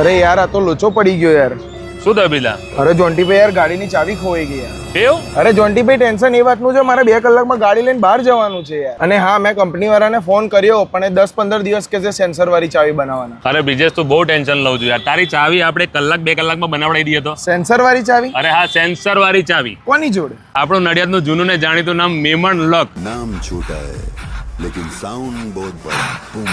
અરે યાર આ તો લોચો પડી ગયો યાર. શું થયું બીલા? અરે જોન્ટીભાઈ યાર ગાડીની ચાવી ખોવાઈ ગઈ યાર. એવું? અરે જોન્ટીભાઈ ટેન્શન એ વાતનું છે, મારે 2 કલાકમાં ગાડી લઈને બહાર જવાનું છે યાર. અને હા મેં કંપની વાળાને ફોન કર્યો પણ એ 10-15 દિવસ કે છે સેન્સર વાળી ચાવી બનાવવાના. અરે બ્રિજેશ તું બહુ ટેન્શન લઉં છું યાર. તારી ચાવી આપણે 1-2 કલાકમાં બનાવડાવી દઈએ તો. સેન્સર વાળી ચાવી? અરે હા, સેન્સર વાળી ચાવી. કોની જોડે? આપણું નડિયાદનું જૂનું ને જાણીતું નામ મેમણ લોક. नाम छोटा है लेकिन साउंड बहुत बड़ा. बूम.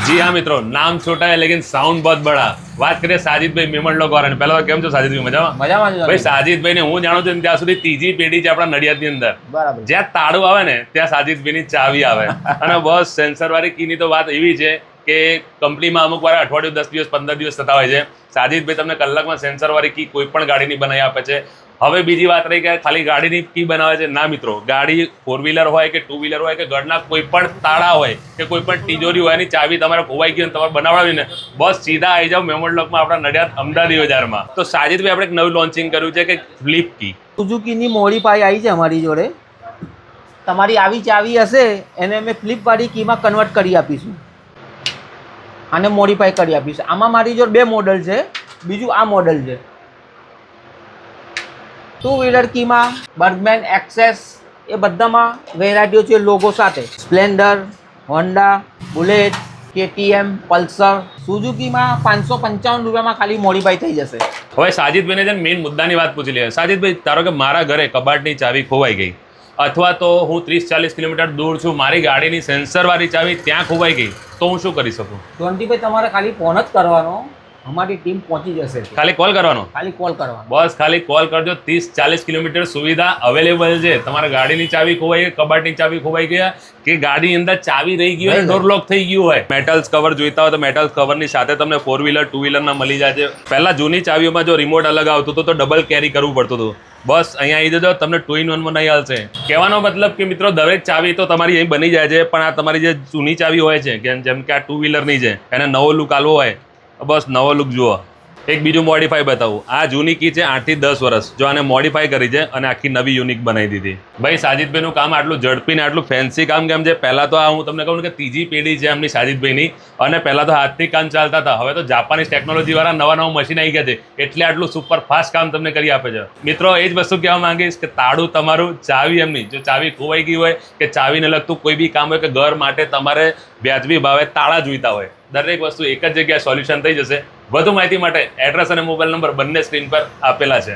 જી હા મિત્રો, નામ છોટા હે લેકિન સાઉન્ડ બહુત બડા. વાત કરીએ સાજિદભાઈ મેમણ લોક વાળાને. પહેલા તો કેમ છો સાજિદભાઈ? મજામાં? મજામાં જ. ભાઈ સાજિદભાઈ ને હું જાણું છું ત્યાં સુધી ત્રીજી પેઢી છે આપણા નડિયાદની અંદર. બરાબર. જ્યાં તાળું આવે ને ત્યાં સાજિદભાઈની ચાવી આવે. અને બસ સેન્સર વાળી કીની તો વાત એવી છે કે કંપનીમાં અમુક વાર અઠવાડિયું 10 દિવસ 15 દિવસ થતા હોય છે. સાજિદભાઈ તમને કલાકમાં સેન્સર વાળી કી કોઈ પણ ગાડીની બનાવી આપે છે. હવે બીજી વાત રહી કે ખાલી ગાડીની કી બનાવે છે ના મિત્રો, ગાડી 4 વ્હીલર હોય કે 2 વ્હીલર હોય કે ઘરના કોઈ પણ તાળા હોય કે કોઈ પણ તિજોરી હોય એની ચાવી તમારે ખોવાઈ ગઈ અને તમારે બનાવડાવીને બસ સીધા આવી જાવ મેમણ લોકમાં આપણા નડિયાદ અમદાવાદ બજારમાં. તો સાજિદભાઈ આપણે એક નવું લોન્ચિંગ કર્યું છે કે ફ્લિપ કી. સુઝુકીની મોડીફાઈ આવી છે અમારી જોડે. તમારી આવી ચાવી હશે એને અમે ફ્લિપ વાળી કીમાં કન્વર્ટ કરી આપીશું અને મોડીફાઈ કરી આપીશું. આમાં મારી જોડે 2 મોડલ છે. બીજું આ મોડલ છે 2 વ્હીલર કીમાં બર્ગમેન એક્સેસ એ બધામાં વેરાયટીઓ છે લોગો સાથે. Splendor, Honda, Bullet, KTM, Pulsar. સુઝુકીમાં 555 રૂપિયામાં ખાલી મોડીફાઈ થઈ જશે. હવે સાજિદભાઈને છે ને મેઇન મુદ્દાની વાત પૂછી લઈએ. સાજિદભાઈ ધારો કે મારા ઘરે કબાટની ચાવી ખોવાઈ ગઈ અથવા તો હું 30-40 કિલોમીટર દૂર છું, મારી ગાડીની સેન્સર વાળી ચાવી ત્યાં ખોવાઈ ગઈ તો હું શું કરી શકું? 20 તમારે ખાલી ફોન જ કરવાનો, અમારી ટીમ પહોંચી જશે. ખાલી કોલ કરવાનો? ખાલી કોલ કરવાનો. બસ ખાલી કોલ કરજો. 30-40 કિલોમીટર સુવિધા અવેલેબલ છે. તમારા ગાડીની ચાવી ખોવાઈ ગઈ, કબાટની ચાવી ખોવાઈ ગયા કે ગાડીની અંદર ચાવી રહી ગઈ હોય, ડોર લોક થઈ ગયું હોય, મેટલ્સ કવર જોઈતા હોય તો મેટલ્સ કવરની સાથે તમને 4 વ્હીલર 2 વ્હીલરના મળી જાય છે. પહેલા જૂની ચાવીઓમાં જો રિમોટ અલગ આવતું હતું તો ડબલ કેરી કરવું પડતું હતું. બસ અહીંયા આવી જજો, તમને 2-in-1 માં નહીં આવશે. કહેવાનો મતલબ કે મિત્રો દરેક ચાવી તો તમારી અહીં બની જાય છે, પણ આ તમારી જે જૂની ચાવી હોય છે કે જેમ કે આ 2 વ્હીલરની છે એને નવો લુક આલવો હોય બસ નવો લુક જુઓ. એક બીજું મોડિફાઈ બતાવું. આ જૂની કી છે 8 થી 10 વર્ષ, જો આને મોડિફાઈ કરી છે અને આખી નવી યુનિક બનાવી દીધી. ભાઈ સાજિદભાઈનું કામ આટલું ઝડપી ને આટલું ફેન્સી કામ કેમ છે? પહેલા તો આ હું તમને કહું કે ત્રીજી પેઢી છે એમની સાજિદભાઈની અને પહેલા તો હાથથી કામ ચાલતા હતા. હવે તો જાપાનીઝ ટેકનોલોજી વાળા નવા મશીન આવી ગયા છે એટલે આટલું સુપર ફાસ્ટ કામ તમને કરી આપે છે. મિત્રો એ જ વસ્તુ કહેવા માંગીશ કે તાળું તમારું, ચાવી એમની. જો ચાવી ખોવાઈ ગઈ હોય કે ચાવીને લગતું કોઈ બી કામ હોય કે ઘર માટે તમારે વ્યાજબી ભાવે તાળા જોઈતા હોય, દરેક વસ્તુ એક જ જગ્યાએ સોલ્યુશન થઈ જશે. વધુ માહિતી માટે એડ્રેસ અને મોબાઈલ નંબર બંને સ્ક્રીન પર આપેલા છે.